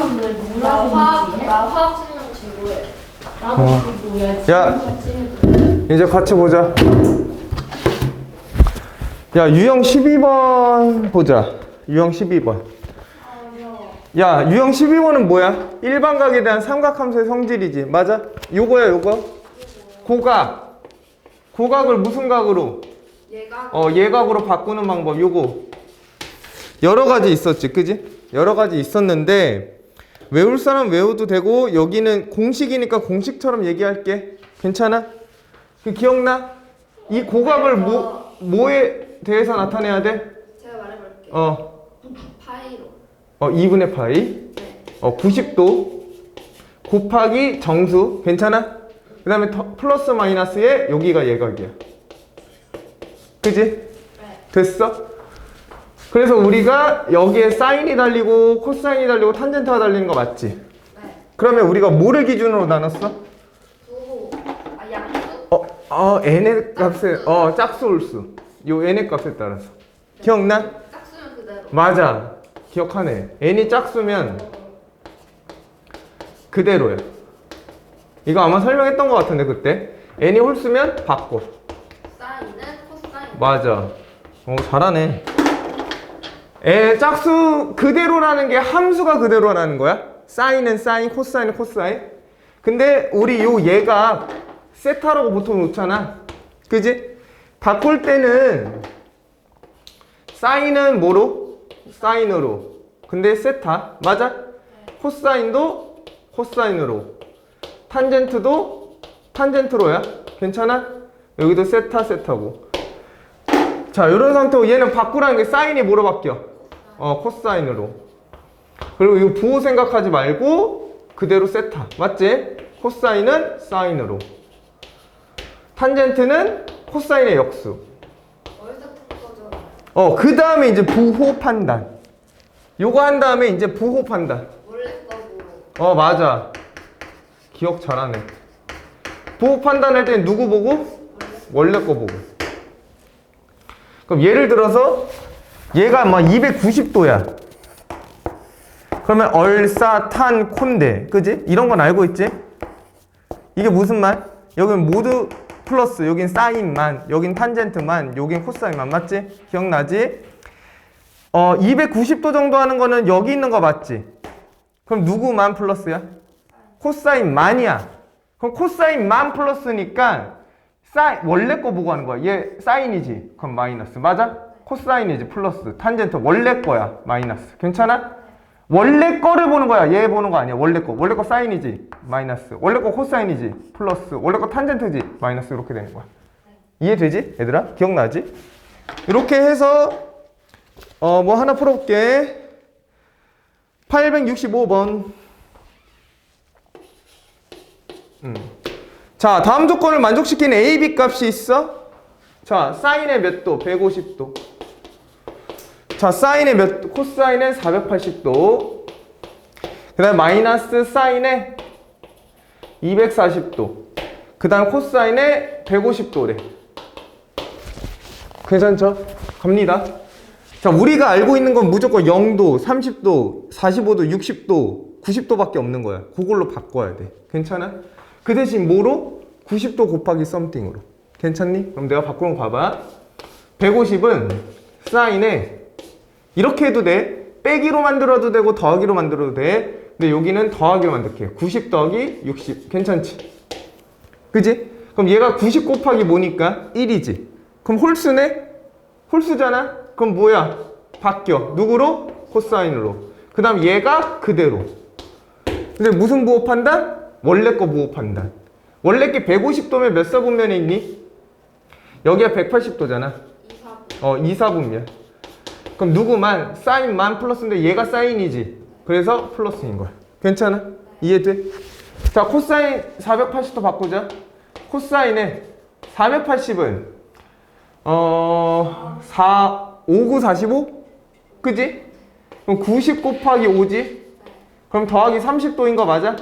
너는 왜 뭐라고 나 화학 실험 지구해. 나도 그게 뭐야. 야. 지금 이제 같이 보자. 야, 유형 12번 보자. 유형 12번. 야, 유형 12번은 뭐야? 일반각에 대한 삼각함수의 성질이지. 맞아? 요거야, 요거. 고각. 고각을 무슨 각으로? 예각으로 바꾸는 방법. 요거. 여러 가지 있었지. 그지? 여러 가지 있었는데 외울 사람 외워도 되고 여기는 공식이니까 공식처럼 얘기할게. 괜찮아? 그 기억나? 이 고각을 뭐에 대해서 나타내야 돼? 제가 말해볼게요. 파이로. 2분의 파이. 네. 90도 곱하기 정수. 괜찮아? 그 다음에 플러스 마이너스에 여기가 예각이야. 그지? 네. 됐어? 그래서 우리가 여기에 사인이 달리고 코사인이 달리고 탄젠트가 달리는 거 맞지? 네. 그러면 우리가 뭐를 기준으로 나눴어? 두. 양수? n의 값에 짝수 홀수. 요 n의 값에 따라서. 기억나? 짝수면 그대로. 맞아. 기억하네. n이 짝수면 그대로야. 이거 아마 설명했던 것 같은데 그때. n이 홀수면 바꿔. 사인은 코사인. 맞아. 잘하네. 짝수 그대로라는 게 함수가 그대로라는 거야. 사인은 사인, 코사인은 코사인. 근데 우리 요 얘가 세타라고 보통 놓잖아. 그지? 바꿀 때는 사인은 뭐로? 사인으로. 근데 세타. 맞아? 코사인도 코사인으로. 탄젠트도 탄젠트로야. 괜찮아? 여기도 세타 세타고. 자, 이런 상태로 얘는 바꾸라는 게 사인이 뭐로 바뀌어? 코사인으로. 그리고 이 부호 생각하지 말고 그대로 세타. 맞지? 코사인은 사인으로. 탄젠트는 코사인의 역수. 어디서 푼 거죠? 그 다음에 이제 부호 판단. 요거 한 다음에 이제 부호 판단. 원래 거고. 맞아. 기억 잘하네. 부호 판단할 땐 누구 보고? 원래 거 보고. 그럼 예를 들어서 얘가 막 290도야. 그러면 얼사탄콘데, 그지? 이런 건 알고 있지? 이게 무슨 말? 여긴 모두 플러스, 여긴 사인만, 여긴 탄젠트만, 여긴 코사인만. 맞지? 기억나지? 290도 정도 하는 거는 여기 있는 거 맞지? 그럼 누구만 플러스야? 코사인만이야. 그럼 코사인만 플러스니까 원래 거 보고 하는 거야. 얘 사인이지? 그럼 마이너스. 맞아? 코사인이지? 플러스. 탄젠트 원래 거야. 마이너스. 괜찮아? 원래 거를 보는 거야. 얘 보는 거 아니야. 원래 거. 원래 거 사인이지? 마이너스. 원래 거 코사인이지? 플러스. 원래 거 탄젠트지? 마이너스. 이렇게 되는 거야. 이해되지? 얘들아? 기억나지? 이렇게 해서 뭐 하나 풀어볼게. 865번. 자, 다음 조건을 만족시키는 A, B 값이 있어? 자, 사인의 몇 도? 150도. 자, 사인의 몇 도? 코사인의 480도. 그 다음에 마이너스 사인의 240도. 그 다음 코사인의 150도래. 괜찮죠? 갑니다. 자, 우리가 알고 있는 건 무조건 0도, 30도, 45도, 60도, 90도밖에 없는 거야. 그걸로 바꿔야 돼. 괜찮아? 그 대신 뭐로? 90도 곱하기 썸띵으로. 괜찮니? 그럼 내가 바꾸는 거 봐봐. 150은 사인에 이렇게 해도 돼. 빼기로 만들어도 되고 더하기로 만들어도 돼. 근데 여기는 더하기로 만들게. 90 더하기 60. 괜찮지? 그지? 그럼 얘가 90 곱하기 뭐니까? 1이지. 그럼 홀수네? 홀수잖아? 그럼 뭐야? 바뀌어. 누구로? 코사인으로. 그 다음 얘가 그대로. 근데 무슨 부호 판단? 원래 거 부호 판단. 원래 게 150도면 몇 사분면에 있니? 여기가 180도잖아. 2사분면. 그럼 누구만? 사인만 플러스인데 얘가 사인이지. 그래서 플러스인 거야. 괜찮아? 이해돼? 자, 코사인 480도 바꾸자. 코사인의 480은 59, 45? 그지? 그럼 90 곱하기 5지? 그럼 더하기 30도인 거 맞아?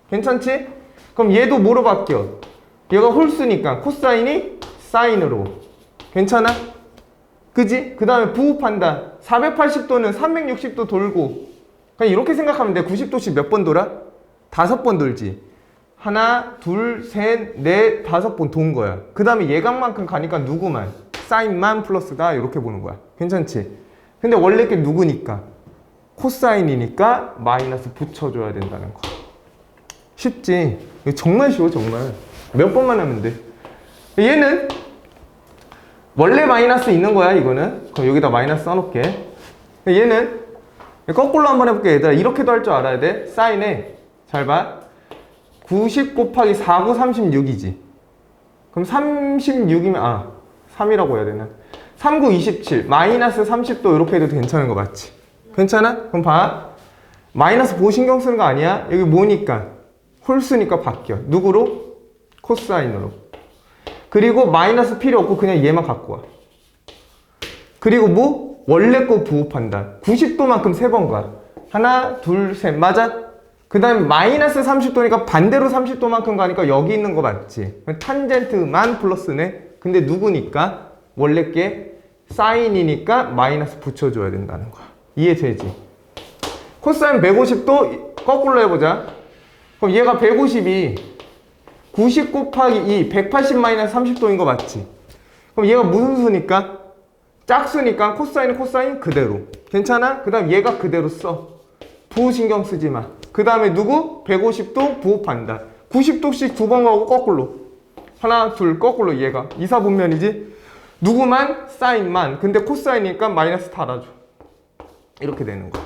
괜찮지? 그럼 얘도 뭐로 바뀌어? 얘가 홀수니까 코사인이 사인으로. 괜찮아? 그지? 그 다음에 부호 판단. 480도는 360도 돌고 그냥 이렇게 생각하면 돼. 90도씩 몇 번 돌아? 5번 돌지. 하나, 둘, 셋, 넷, 5번 돈 거야. 그 다음에 예각만큼 가니까 누구만? 사인만 플러스다. 이렇게 보는 거야. 괜찮지? 근데 원래 게 누구니까? 코사인이니까 마이너스 붙여줘야 된다는 거. 쉽지? 이거 정말 쉬워, 정말. 몇 번만 하면 돼. 얘는 원래 마이너스 있는 거야, 이거는. 그럼 여기다 마이너스 써놓을게. 얘는 거꾸로 한번 해볼게, 얘들아. 이렇게도 할 줄 알아야 돼. 사인에, 잘 봐. 90 곱하기 49, 36이지. 그럼 36이면, 3이라고 해야 되나? 39, 27. 마이너스 30도 이렇게 해도 괜찮은 거 맞지? 괜찮아? 그럼 봐. 마이너스 보호 신경 쓰는 거 아니야? 여기 뭐니까? 홀수니까 바뀌어. 누구로? 코사인으로. 그리고 마이너스 필요 없고 그냥 얘만 갖고 와. 그리고 뭐? 원래 거 부호판다. 90도만큼 3번 가. 하나, 둘, 셋. 맞아? 그 다음에 마이너스 30도니까 반대로 30도만큼 가니까 여기 있는 거 맞지? 탄젠트만 플러스네. 근데 누구니까? 원래 게 사인이니까 마이너스 붙여줘야 된다는 거야. 이해되지? 코사인 150도 거꾸로 해보자. 그럼 얘가 150이 90 곱하기 2, 180 마이너스 30도인 거 맞지? 그럼 얘가 무슨 수니까? 짝수니까 코사인은 코사인 그대로. 괜찮아? 그 다음 얘가 그대로 써. 부호 신경 쓰지 마. 그 다음에 누구? 150도 부호판다. 90도씩 2번 가고 거꾸로. 하나, 둘, 거꾸로 얘가. 이사분면이지? 누구만? 사인만. 근데 코사인이니까 마이너스 달아줘. 이렇게 되는 거야.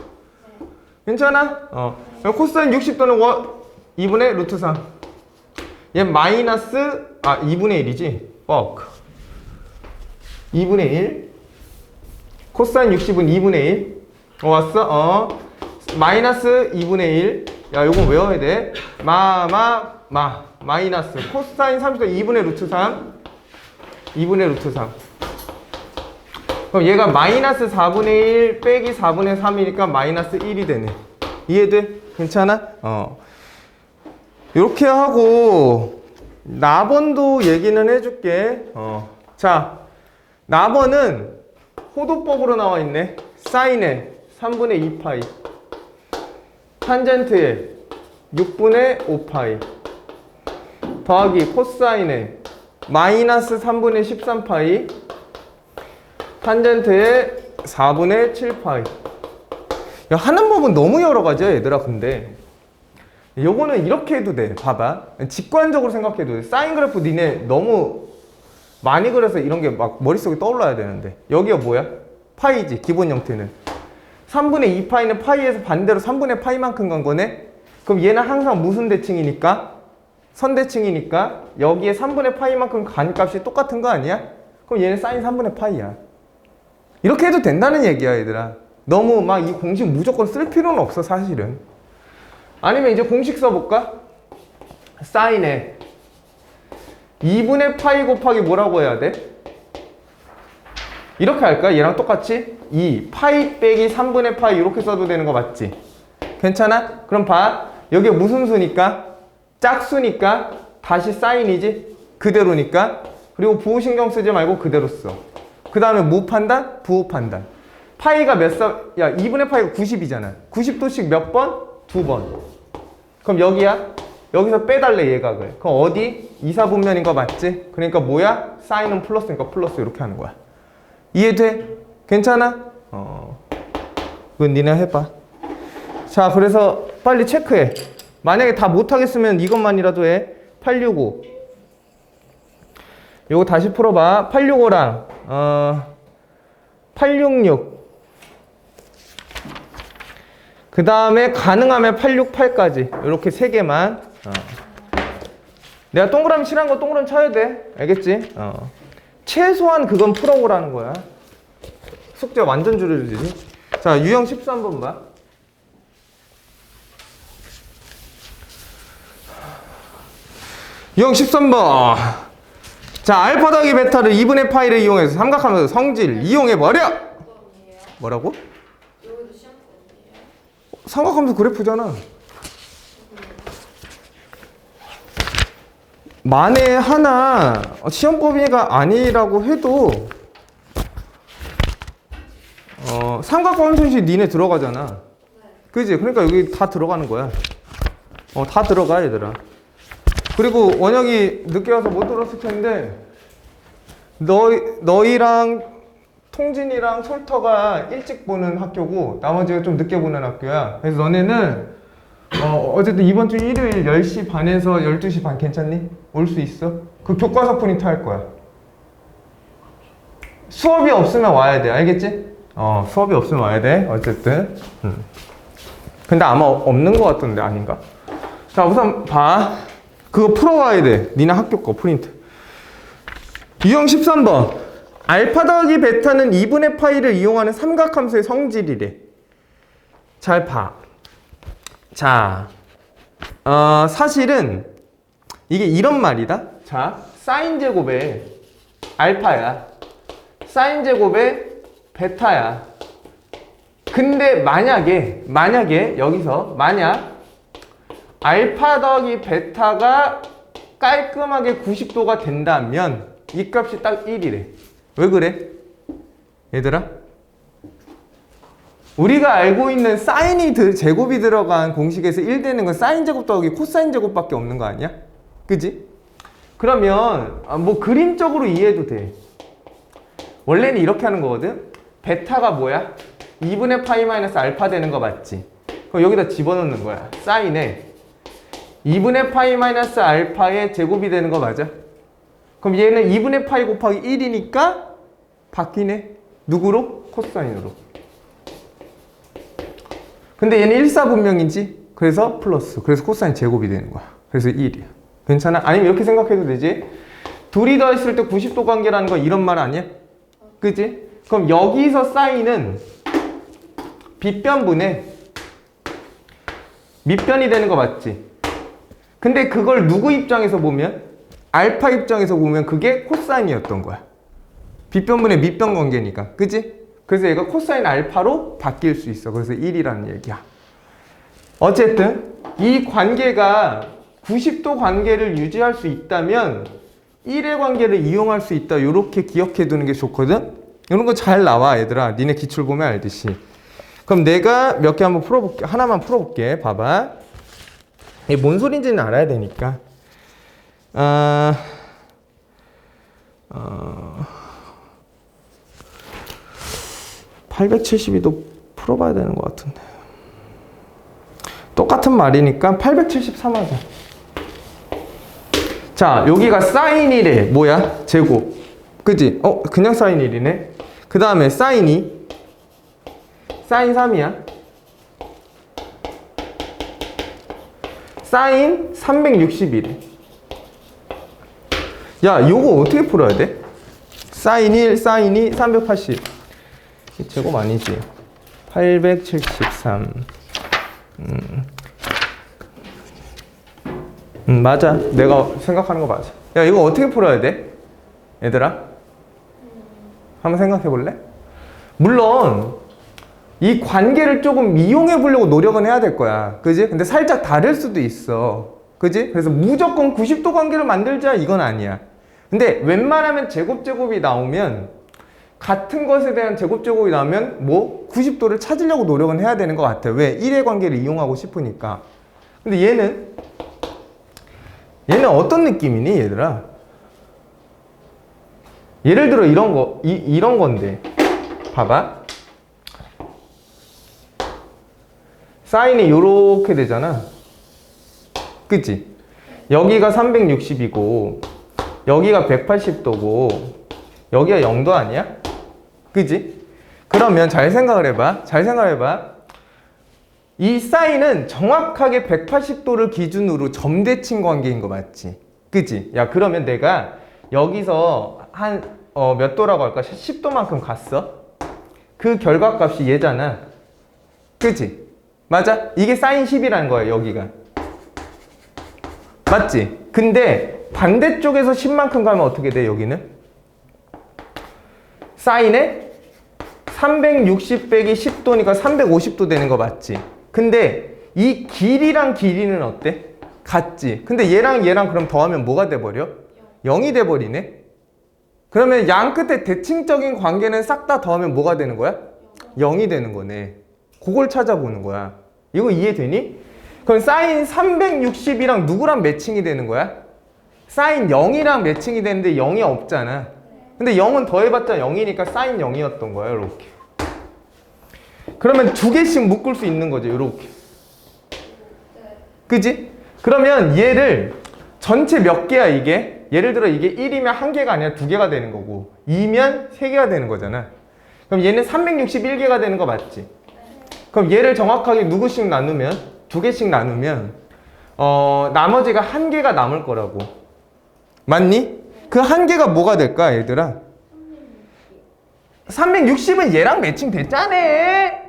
괜찮아? 코사인 60도는 2분의 루트 3. 얘 마이너스, 2분의 1이지? 2분의 1. 코사인 60은 2분의 1. 왔어? 마이너스 2분의 1. 야, 요건 외워야 돼. 마이너스. 코사인 30도 2분의 루트 3. 2분의 루트 3. 그럼 얘가 마이너스 4분의 1 빼기 4분의 3이니까 마이너스 1이 되네. 이해돼? 괜찮아? 이렇게 하고 나번도 얘기는 해줄게. 자, 나번은 호도법으로 나와 있네. 사인에 3분의 2파이, 탄젠트에 6분의 5파이 더하기 코사인에 마이너스 3분의 13파이, 탄젠트에 4분의 7파이. 야, 하는 법은 너무 여러 가지야, 얘들아. 근데 요거는 이렇게 해도 돼. 봐봐. 직관적으로 생각해도 돼. 사인 그래프 니네 너무 많이 그려서 이런 게 막 머릿속에 떠올라야 되는데. 여기가 뭐야? 파이지, 기본 형태는. 3분의 2파이는 파이에서 반대로 3분의 파이만큼 간 거네? 그럼 얘는 항상 무슨 대칭이니까? 선대칭이니까 여기에 3분의 파이만큼 간 값이 똑같은 거 아니야? 그럼 얘는 사인 3분의 파이야. 이렇게 해도 된다는 얘기야, 얘들아. 너무 막 이 공식 무조건 쓸 필요는 없어, 사실은. 아니면 이제 공식 써볼까? 사인에 2분의 파이 곱하기 뭐라고 해야 돼? 이렇게 할까? 얘랑 똑같이 2 파이 빼기 3분의 파이 이렇게 써도 되는 거 맞지? 괜찮아? 그럼 봐. 여기 무슨 수니까? 짝수니까 다시 사인이지? 그대로니까. 그리고 부호 신경 쓰지 말고 그대로 써. 그 다음에 뭐 판단? 부호 판단. 파이가 야, 2분의 파이가 90이잖아. 90도씩 몇 번? 2번. 그럼 여기야? 여기서 빼달래, 예각을. 그럼 어디? 이사분면인 거 맞지? 그러니까 뭐야? 사인은 플러스니까 플러스 이렇게 하는 거야. 이해돼? 괜찮아? 그건 니네 해봐. 자, 그래서 빨리 체크해. 만약에 다 못하겠으면 이것만이라도 해. 865. 요거 다시 풀어봐. 865랑 866. 그 다음에 가능하면 868까지. 이렇게 3개만. 내가 동그라미 칠한 거 동그라미 쳐야 돼. 알겠지? 최소한 그건 풀어보라는 거야. 숙제 완전 줄여주지. 자, 유형 13번 봐. 유형 13번. 자, 알파 더하기 베타를 2분의 파이를 이용해서 삼각하면서 성질 이용해버려! 뭐라고? 여기도 시험 때문이에요? 삼각하면서 그래프잖아. 만에 하나 시험법이가 아니라고 해도 삼각관순식 니네 들어가잖아. 그지? 그러니까 여기 다 들어가는 거야. 다 들어가 얘들아. 그리고 원혁이 늦게 와서 못 들었을 텐데 너희랑 통진이랑 솔터가 일찍 보는 학교고 나머지가 좀 늦게 보는 학교야. 그래서 너네는 어쨌든 이번 주 일요일 10시 반에서 12시 반 괜찮니? 올 수 있어? 그 교과서 프린트 할 거야. 수업이 없으면 와야 돼. 알겠지? 수업이 없으면 와야 돼. 어쨌든. 근데 아마 없는 것 같던데 아닌가? 자, 우선 봐. 그거 풀어와야 돼. 니네 학교 거 프린트. 유형 13번. 알파 더하기 베타는 2분의 파이를 이용하는 삼각함수의 성질이래. 잘 봐. 자, 사실은 이게 이런 말이다. 자, 사인 제곱에 알파야. 사인 제곱에 베타야. 근데 만약에 여기서 만약 알파 더하기 베타가 깔끔하게 90도가 된다면 이 값이 딱 1이래. 왜 그래? 얘들아? 우리가 알고 있는 사인이 제곱이 들어간 공식에서 1 되는 건 사인 제곱 더하기 코사인 제곱밖에 없는 거 아니야? 그지? 그러면 뭐 그림적으로 이해해도 돼. 원래는 이렇게 하는 거거든? 베타가 뭐야? 2분의 파이 마이너스 알파 되는 거 맞지? 그럼 여기다 집어넣는 거야. 사인에 2분의 파이 마이너스 알파의 제곱이 되는 거 맞아? 그럼 얘는 2분의 파이 곱하기 1이니까 바뀌네. 누구로? 코사인으로. 근데 얘는 일사분명이지? 그래서 플러스. 그래서 코사인 제곱이 되는 거야. 그래서 1이야. 괜찮아? 아니면 이렇게 생각해도 되지? 둘이 더했을 때 90도 관계라는 거 이런 말 아니야? 그지? 그럼 여기서 사인은 빗변분의 밑변이 되는 거 맞지? 근데 그걸 누구 입장에서 보면? 알파 입장에서 보면 그게 코사인이었던 거야. 빗변분의 밑변 관계니까. 그지? 그래서 얘가 코사인 알파로 바뀔 수 있어. 그래서 1이라는 얘기야. 어쨌든 이 관계가 90도 관계를 유지할 수 있다면 1의 관계를 이용할 수 있다. 이렇게 기억해 두는 게 좋거든. 이런 거 잘 나와 얘들아. 니네 기출 보면 알듯이. 그럼 내가 몇 개 한번 풀어볼게. 하나만 풀어볼게. 봐봐. 이게 뭔 소린지는 알아야 되니까. 872도 풀어봐야 되는 것 같은데. 똑같은 말이니까 873 하자. 자, 여기가 사인 1에 뭐야? 제곱. 그지? 그냥 사인 1이네. 그 다음에 사인 2. 사인 3이야. 사인 361. 야, 요거 어떻게 풀어야 돼? 사인 1, 사인 2, 380. 제곱 아니지. 873. 맞아. 내가 생각하는 거 맞아. 야, 이거 어떻게 풀어야 돼? 얘들아? 한번 생각해 볼래? 물론 이 관계를 조금 이용해 보려고 노력은 해야 될 거야. 그지? 근데 살짝 다를 수도 있어. 그지? 그래서 무조건 90도 관계를 만들자 이건 아니야. 근데 웬만하면 제곱이 나오면 같은 것에 대한 제곱이 나오면 뭐 90도를 찾으려고 노력은 해야 되는 것 같아. 왜? 1의 관계를 이용하고 싶으니까. 근데 얘는 어떤 느낌이니 얘들아? 예를 들어 이런 건데 봐봐. 사인이 요렇게 되잖아. 그치? 여기가 360이고 여기가 180도고 여기가 0도 아니야? 그지? 그러면 잘 생각을 해봐. 이 사인은 정확하게 180도를 기준으로 점대칭 관계인 거 맞지? 그지? 야, 그러면 내가 여기서 한 몇 도라고 할까? 10도만큼 갔어? 그 결과값이 얘잖아. 그지? 맞아? 이게 사인 10이라는 거야, 여기가. 맞지? 근데 반대쪽에서 10만큼 가면 어떻게 돼, 여기는? 사인에 360 빼기 10도니까 350도 되는 거 맞지? 근데 이 길이랑 길이는 어때? 같지? 근데 얘랑 그럼 더하면 뭐가 돼버려? 0이 돼버리네? 그러면 양 끝에 대칭적인 관계는 싹 다 더하면 뭐가 되는 거야? 0이 되는 거네. 그걸 찾아보는 거야. 이거 이해되니? 그럼 사인 360이랑 누구랑 매칭이 되는 거야? 사인 0이랑 매칭이 되는데 0이 없잖아. 근데 0은 더해봤자 0이니까 사인 0이었던 거야. 이렇게. 그러면 두 개씩 묶을 수 있는 거죠. 이렇게. 그지? 그러면 얘를 전체 몇 개야 이게? 예를 들어 이게 1이면 한 개가 아니라 두 개가 되는 거고 2면 세 개가 되는 거잖아. 그럼 얘는 361개가 되는 거 맞지? 그럼 얘를 정확하게 누구씩 나누면 두 개씩 나누면 나머지가 한 개가 남을 거라고. 맞니? 그 한 개가 뭐가 될까 얘들아? 360은 얘랑 매칭 됐잖아.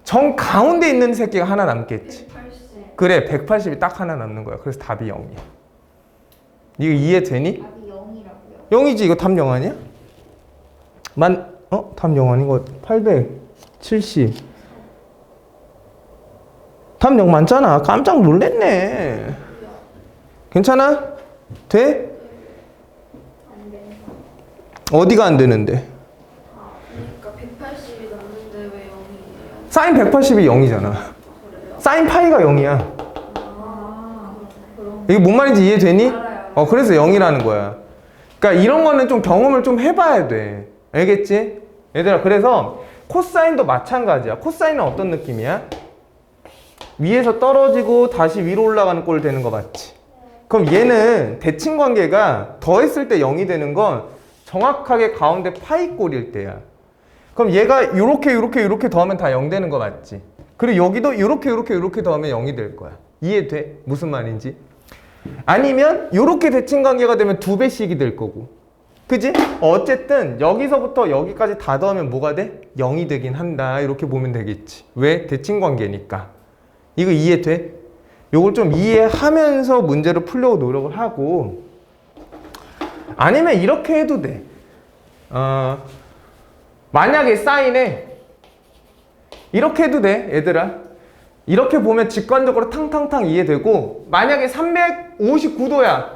정 가운데 있는 새끼가 하나 남겠지. 180. 그래 180이 딱 하나 남는 거야. 그래서 답이 0이야. 이거 이해되니? 답이 0이라고요? 0이지. 이거 답 0 아니야? 답 0 아닌 거 870 답 0 많잖아. 깜짝 놀랬네. 괜찮아? 돼? 안 되는 어디가 안 되는데? 그러니까 180이 넘는데 왜 0이에요? 사인 180이 0이잖아. 그래요? 사인 파이가 0이야. 그럼 이게 뭔 말인지 이해되니? 알아요. 그래서 0이라는 거야. 그러니까 이런 거는 좀 경험을 좀 해봐야 돼. 알겠지? 얘들아, 그래서 코사인도 마찬가지야. 코사인은 어떤 느낌이야? 위에서 떨어지고 다시 위로 올라가는 꼴 되는 거 맞지? 그럼 얘는 대칭 관계가 더했을 때 0이 되는 건 정확하게 가운데 파이 꼴일 때야. 그럼 얘가 요렇게 더하면 다 0 되는 거 맞지? 그리고 여기도 요렇게 더하면 0이 될 거야. 이해돼? 무슨 말인지? 아니면 요렇게 대칭 관계가 되면 2배씩이 될 거고. 그지? 어쨌든 여기서부터 여기까지 다 더하면 뭐가 돼? 0이 되긴 한다. 이렇게 보면 되겠지. 왜? 대칭 관계니까. 이거 이해돼? 요걸 좀 이해하면서 문제를 풀려고 노력을 하고, 아니면 이렇게 해도 돼. 만약에 사인에 이렇게 해도 돼, 얘들아. 이렇게 보면 직관적으로 탕탕탕 이해되고, 만약에 359도야.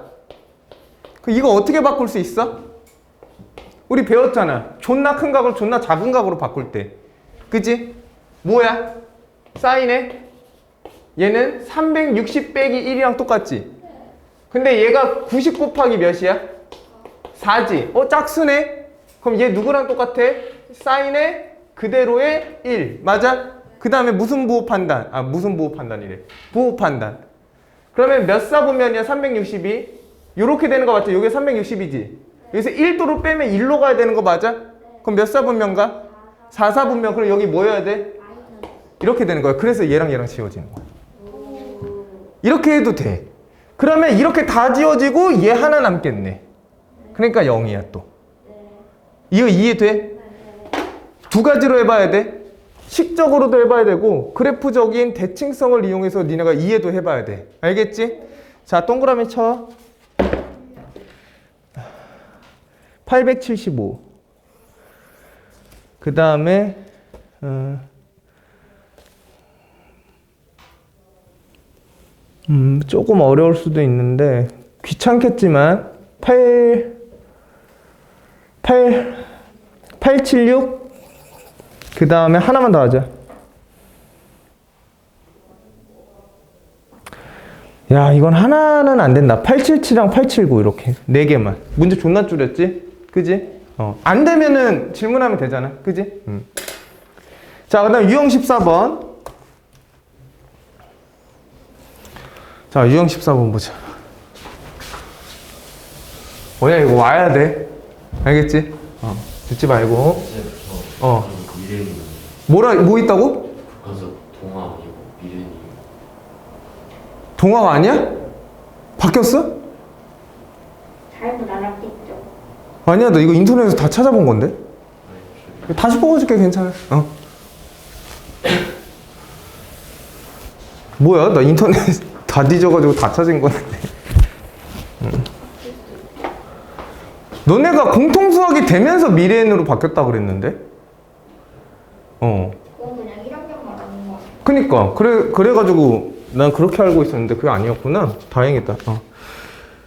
이거 어떻게 바꿀 수 있어? 우리 배웠잖아. 존나 큰 각을 존나 작은 각으로 바꿀 때. 그치? 뭐야? 사인에 얘는 360 빼기 1이랑 똑같지? 근데 얘가 90 곱하기 몇이야? 4지? 짝수네? 그럼 얘 누구랑 똑같아? 사인에 그대로의 1. 맞아? 그 다음에 무슨 부호 판단? 무슨 부호 판단이래. 부호 판단. 그러면 몇 사분면이야? 360이? 요렇게 되는 거 맞죠? 요게 360이지? 여기서 1도로 빼면 1로 가야 되는 거 맞아? 그럼 몇 사분면가? 4사분면. 그럼 여기 뭐 해야 돼? 이렇게 되는 거야. 그래서 얘랑 지워지는 거야. 이렇게 해도 돼. 그러면 이렇게 다 지워지고 얘 하나 남겠네. 그러니까 0이야 또. 이거 이해돼? 두 가지로 해봐야 돼. 식적으로도 해봐야 되고 그래프적인 대칭성을 이용해서 니네가 이해도 해봐야 돼. 알겠지? 자, 동그라미 쳐. 875. 그 다음에 조금 어려울 수도 있는데 귀찮겠지만 876. 그 다음에 하나만 더 하자. 야, 이건 하나는 안 된다. 877이랑 879 이렇게 4개만. 문제 존나 줄였지? 그지? 안 되면은 질문하면 되잖아. 그지? 자, 그 다음 유형 14번. 자, 유형 14번 보자. 뭐야, 이거 와야 돼. 알겠지? 듣지 말고. 미래님 뭐 있다고? 가서 동화 아니고 미래님 동화가 아니야? 바뀌었어? 잘못 알았겠죠. 아니야, 너 이거 인터넷에서 다 찾아본 건데? 다시 뽑아줄게, 괜찮아. 뭐야, 나 인터넷 다 뒤져가지고 다 찾은 건데. 너네가 공통수학이 되면서 미래인으로 바뀌었다 그랬는데? 그건 그냥 1학년 말하는 거. 그니까 그래가지고 난 그렇게 알고 있었는데 그게 아니었구나. 다행이다.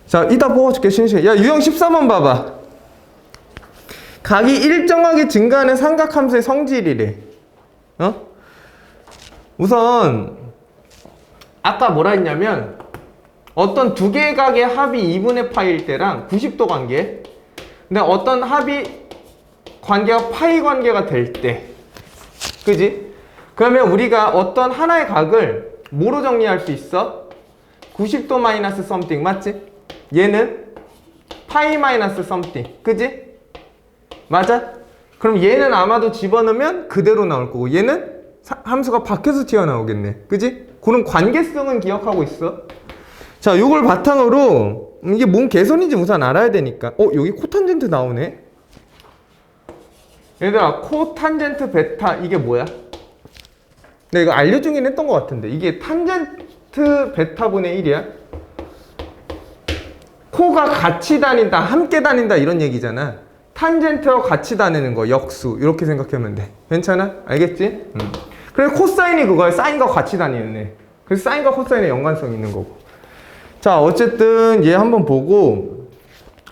자, 이따 뽑아줄게. 신신. 야, 유형 14번 봐봐. 각이 일정하게 증가하는 삼각함수의 성질이래. 우선 아까 뭐라 했냐면 어떤 두 개의 각의 합이 2분의 파일 때랑 90도 관계, 근데 어떤 합이 관계가 파이 관계가 될 때, 그지? 그러면 우리가 어떤 하나의 각을 뭐로 정리할 수 있어? 90도 마이너스 something, 맞지? 얘는 파이 마이너스 something, 그지? 맞아? 그럼 얘는 아마도 집어넣으면 그대로 나올 거고, 얘는 함수가 밖에서 튀어나오겠네, 그지? 그런 관계성은 기억하고 있어. 자, 요걸 바탕으로 이게 뭔 개선인지 우선 알아야 되니까. 여기 코탄젠트 나오네. 얘들아, 코탄젠트 베타 이게 뭐야? 내가 이거 알려주긴 했던 것 같은데, 이게 탄젠트 베타분의 1이야. 코가 같이 다닌다, 함께 다닌다 이런 얘기잖아. 탄젠트와 같이 다니는 거, 역수 이렇게 생각하면 돼. 괜찮아? 알겠지? 그래서 코사인이 그거야. 사인과 같이 다니는 애. 그래서 사인과 코사인의 연관성이 있는 거고. 자, 어쨌든 얘 한번 보고,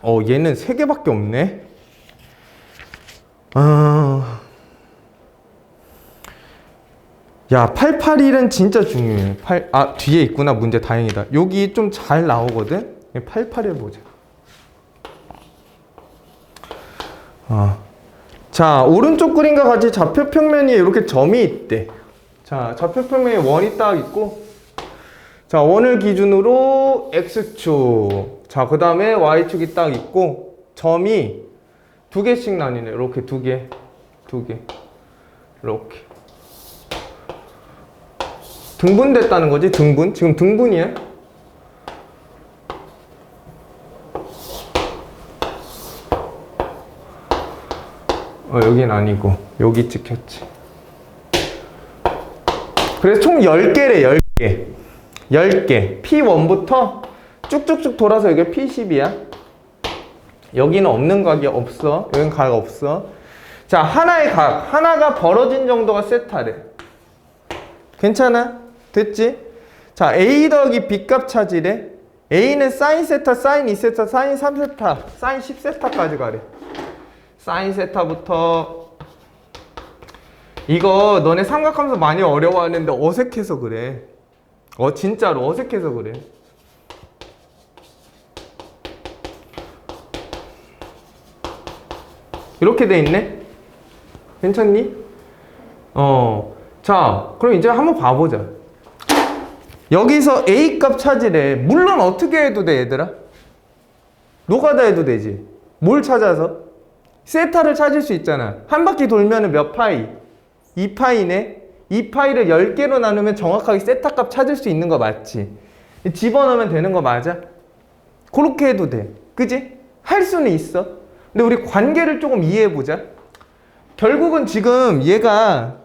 얘는 3개밖에 없네. 야, 881은 진짜 중요해. 뒤에 있구나. 문제 다행이다. 여기 좀 잘 나오거든. 881 보자. 자, 오른쪽 그림과 같이 좌표평면이 이렇게 점이 있대. 자, 좌표평면에 원이 딱 있고, 자, 원을 기준으로 X축, 자, 그 다음에 Y축이 딱 있고, 점이 2개씩 나뉘네. 이렇게 2개, 이렇게. 등분됐다는 거지, 등분. 지금 등분이야. 여긴 아니고, 여기 찍혔지. 그래서 총 10개래, 10개. 10개. P1부터 쭉쭉쭉 돌아서 여기 P10이야. 여기는 없는 각이 없어. 여긴 각 없어. 자, 하나의 각. 하나가 벌어진 정도가 세타래. 괜찮아? 됐지? 자, A 더하기 B 값 찾으래. A는 사인 세타, 사인 2세타, 사인 3세타, 사인 10세타까지 가래. 사인 세타부터 이거 너네 삼각함수 많이 어려워하는데 어색해서 그래. 진짜로 어색해서 그래. 이렇게 돼 있네? 괜찮니? 자, 그럼 이제 한번 봐보자. 여기서 A 값 찾으래. 물론 어떻게 해도 돼, 얘들아? 노가다 해도 되지. 뭘 찾아서? 세타를 찾을 수 있잖아. 한 바퀴 돌면은 몇 파이? 2파이네. 2파이를 10개로 나누면 정확하게 세타 값 찾을 수 있는 거 맞지? 집어넣으면 되는 거 맞아? 그렇게 해도 돼. 그지? 할 수는 있어. 근데 우리 관계를 조금 이해해보자. 결국은 지금 얘가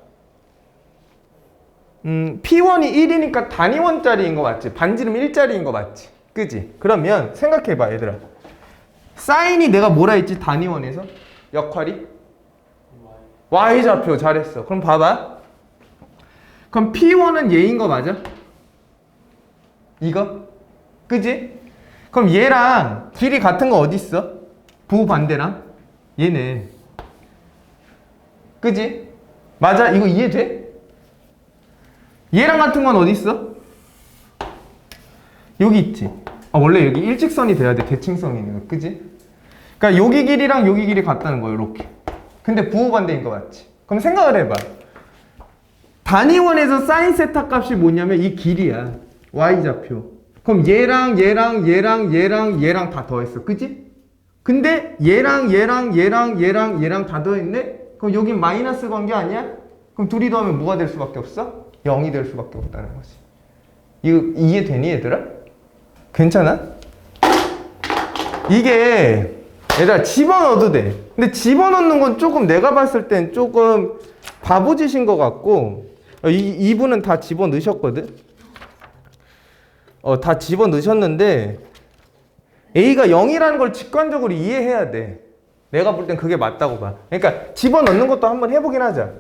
P1이 1이니까 단위원짜리인 거 맞지? 반지름 1짜리인 거 맞지? 그지? 그러면 생각해봐, 얘들아. 사인이 내가 뭐라 했지? 단위원에서? 역할이? Y좌표. 잘했어. 그럼 봐봐. 그럼 P1은 얘인 거 맞아? 이거? 그지? 그럼 얘랑 길이 같은 거 어디 있어? 부호 반대랑? 얘네. 그지? 맞아? 이거 이해돼? 얘랑 같은 건 어디 있어? 여기 있지. 원래 여기 일직선이 돼야 돼. 대칭선이 있는 거. 그지? 그러니까 여기 길이랑 여기 길이 같다는 거야. 이렇게. 근데 부호 반대인 거 맞지? 그럼 생각을 해봐. 단위원에서 사인 세타 값이 뭐냐면 이 길이야. Y좌표. 그럼 얘랑 다 더했어. 그지? 근데 얘랑 다 더했네? 그럼 여긴 마이너스 관계 아니야? 그럼 둘이 더하면 뭐가 될 수밖에 없어? 0이 될 수밖에 없다는 거지. 이거 이해되니, 얘들아? 괜찮아? 이게 얘들아 집어넣어도 돼. 근데 집어넣는 건 조금 내가 봤을 땐 조금 바보짓인 것 같고, 이분은 다 집어넣으셨거든? 다 집어넣으셨는데 A가 0이라는 걸 직관적으로 이해해야 돼. 내가 볼 땐 그게 맞다고 봐. 그러니까 집어넣는 것도 한번 해보긴 하자.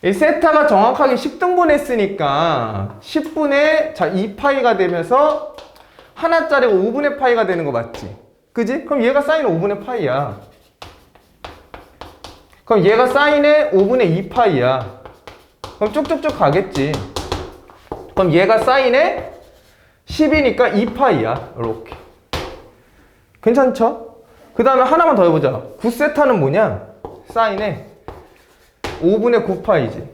이 세타가 정확하게 10등분 했으니까 10분의 2파이가 되면서 하나짜리가 5분의 파이가 되는 거 맞지? 그지? 그럼 얘가 사인 5분의 파이야. 그럼 얘가 사인의 5분의 2파이야. 그럼 쭉쭉쭉 가겠지. 그럼 얘가 사인의 10이니까 2파이야. 이렇게. 괜찮죠? 그 다음에 하나만 더 해보자. 9세타는 뭐냐? 사인의 5분의 9파이지.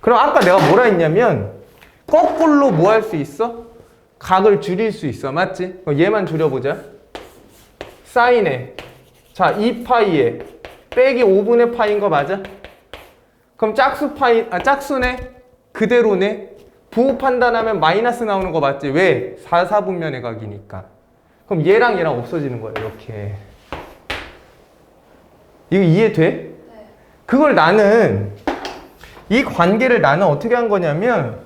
그럼 아까 내가 뭐라 했냐면 거꾸로 뭐 할 수 있어? 각을 줄일 수 있어. 맞지? 그럼 얘만 줄여보자. 사인의 자 2파이에 빼기 5분의 파인 거 맞아? 그럼 짝수네? 그대로네? 부호 판단하면 마이너스 나오는 거 맞지? 왜? 4, 4분면의 각이니까. 그럼 얘랑 얘랑 없어지는 거야. 이렇게. 이거 이해돼? 네. 그걸 나는 이 관계를 나는 어떻게 한 거냐면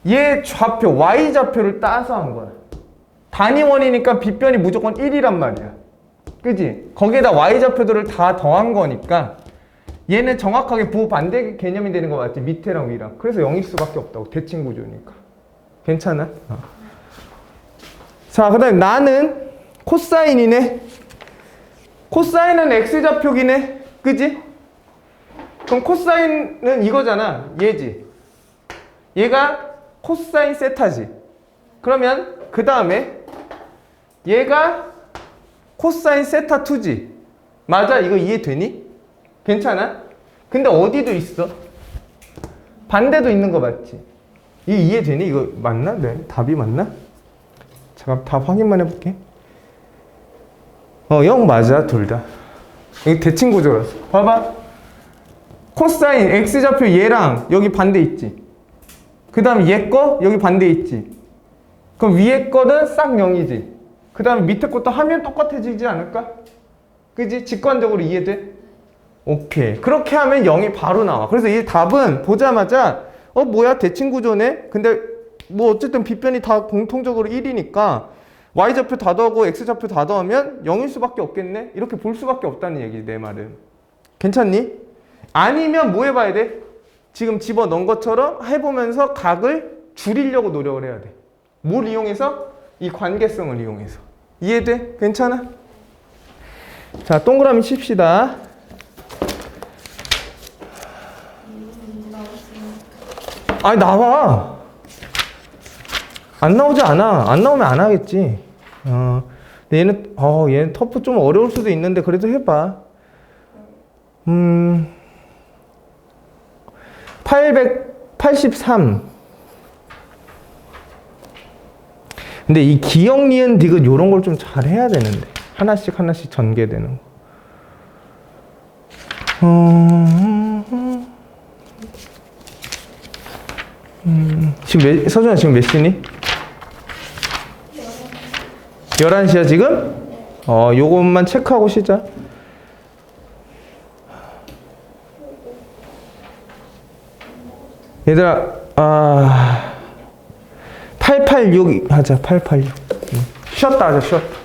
얘 좌표, y좌표를 따서 한 거야. 단위원이니까 빗변이 무조건 1이란 말이야. 그지? 거기에다 y좌표들을 다 더한 거니까 얘는 정확하게 부호 반대 개념이 되는 거 맞지? 밑에랑 위랑. 그래서 0일 수밖에 없다고. 대칭 구조니까. 괜찮아? 자, 그 다음에 나는 코사인이네. 코사인은 x좌표기네. 그지? 그럼 코사인은 이거잖아. 얘지. 얘가 코사인 세타지. 그러면 그 다음에 얘가 코사인 세타 2지. 맞아? 이거 이해되니? 괜찮아? 근데 어디도 있어? 반대도 있는 거 맞지? 이거 이해되니? 이거 맞나? 네. 답이 맞나? 잠깐 답 확인만 해볼게. 0 맞아. 둘 다. 이거 대칭 구조라서. 봐봐. 코사인 x좌표 얘랑 여기 반대 있지. 그 다음에 얘 거 여기 반대 있지. 그럼 위에 거는 싹 0이지. 그 다음에 밑에 것도 하면 똑같아지지 않을까? 그지? 직관적으로 이해돼? 오케이. 그렇게 하면 0이 바로 나와. 그래서 이 답은 보자마자 뭐야? 대칭 구조네? 근데 뭐 어쨌든 빗변이 다 공통적으로 1이니까 y좌표 다 더하고 x좌표 다 더하면 0일 수밖에 없겠네? 이렇게 볼 수밖에 없다는 얘기, 내 말은. 괜찮니? 아니면 뭐 해봐야 돼? 지금 집어넣은 것처럼 해보면서 각을 줄이려고 노력을 해야 돼. 뭘 이용해서? 이 관계성을 이용해서. 이해돼? 괜찮아? 자, 동그라미 칩시다. 아니, 나와. 안 나오지 않아. 안 나오면 안 하겠지. 근데 얘는 터프 좀 어려울 수도 있는데 그래도 해봐. 883. 근데 이 기역, 니은, 디귿 요런 걸 좀 잘 해야 되는데. 하나씩 전개되는 거. 서준아 지금 몇 시니? 11시야 지금? 요것만 체크하고 쉬자. 얘들아, 886 하자. 886. 쉬었다 하자. 쉬었다.